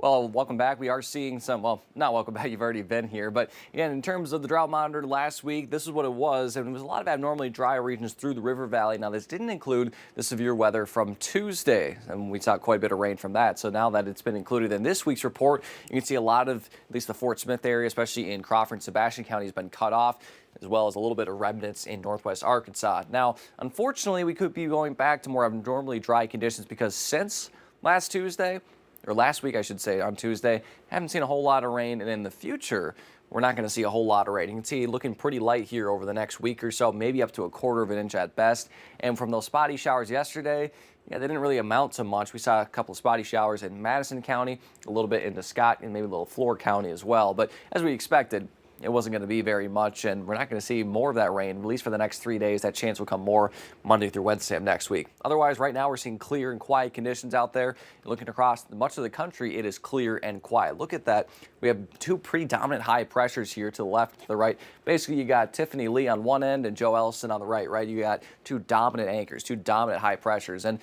Well, welcome back. We are seeing some, well, not welcome back, you've already been here, but again, in terms of the drought monitor last week, this is what it was, and it was a lot of abnormally dry regions through the river valley. Now, this didn't include the severe weather from Tuesday, and we saw quite a bit of rain from that. So now that it's been included in this week's report, you can see a lot of, at least the Fort Smith area, especially in Crawford and Sebastian County, has been cut off, as well as a little bit of remnants in northwest Arkansas. Now, unfortunately, we could be going back to more abnormally dry conditions because since last Tuesday, or last week, I should say, on Tuesday, haven't seen a whole lot of rain, and in the future, we're not going to see a whole lot of rain. You can see looking pretty light here over the next week or so, maybe up to a quarter of an inch at best. And from those spotty showers yesterday, they didn't really amount to much. We saw a couple of spotty showers in Madison County, a little bit into Scott, and maybe a little Floor County as well. But as we expected, it wasn't going to be very much, and we're not going to see more of that rain, at least for the next 3 days. That chance will come more Monday through Wednesday of next week. Otherwise, right now, we're seeing clear and quiet conditions out there. Looking across much of the country, it is clear and quiet. Look at that. We have two pretty dominant high pressures here to the left, to the right. Basically, you got Tiffany Lee on one end and Joe Ellison on the right? You got two dominant anchors, two dominant high pressures. And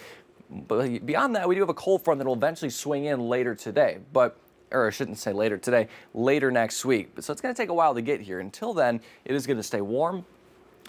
beyond that, we do have a cold front that will eventually swing in later today. Or I shouldn't say later today, later next week. So it's going to take a while to get here. Until then, it is going to stay warm.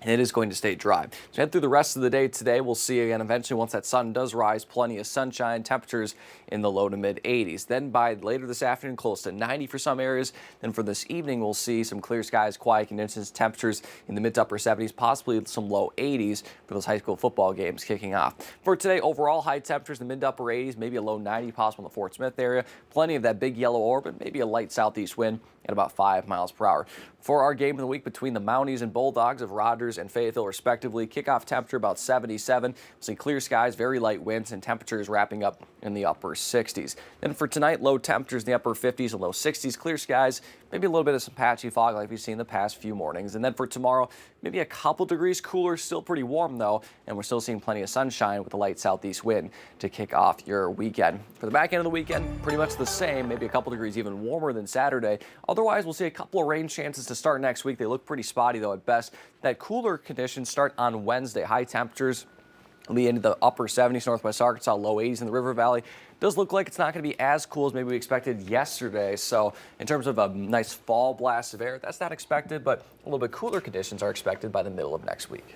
And it is going to stay dry. So head through the rest of the day today. We'll see again eventually once that sun does rise, plenty of sunshine, temperatures in the low to mid 80s. Then by later this afternoon, close to 90 for some areas. Then for this evening, we'll see some clear skies, quiet conditions, temperatures in the mid to upper 70s, possibly some low 80s for those high school football games kicking off. For today, overall high temperatures in the mid to upper 80s, maybe a low 90 possible in the Fort Smith area. Plenty of that big yellow orb, maybe a light southeast wind at about 5 miles per hour. For our game of the week between the Mounties and Bulldogs of Rogers and Fayetteville, respectively, kickoff temperature about 77. We'll see clear skies, very light winds, and temperatures wrapping up in the upper 60s. Then for tonight, low temperatures in the upper 50s and low 60s, clear skies, maybe a little bit of some patchy fog like we've seen the past few mornings. And then for tomorrow, maybe a couple degrees cooler, still pretty warm though, and we're still seeing plenty of sunshine with a light southeast wind to kick off your weekend. For the back end of the weekend, pretty much the same, maybe a couple degrees even warmer than Saturday. Otherwise, we'll see a couple of rain chances to start next week. They look pretty spotty though at best. That cooler conditions start on Wednesday. High temperatures will be into the upper 70s, northwest Arkansas, low 80s in the River Valley. Does look like it's not going to be as cool as maybe we expected yesterday. So in terms of a nice fall blast of air, that's not expected, but a little bit cooler conditions are expected by the middle of next week.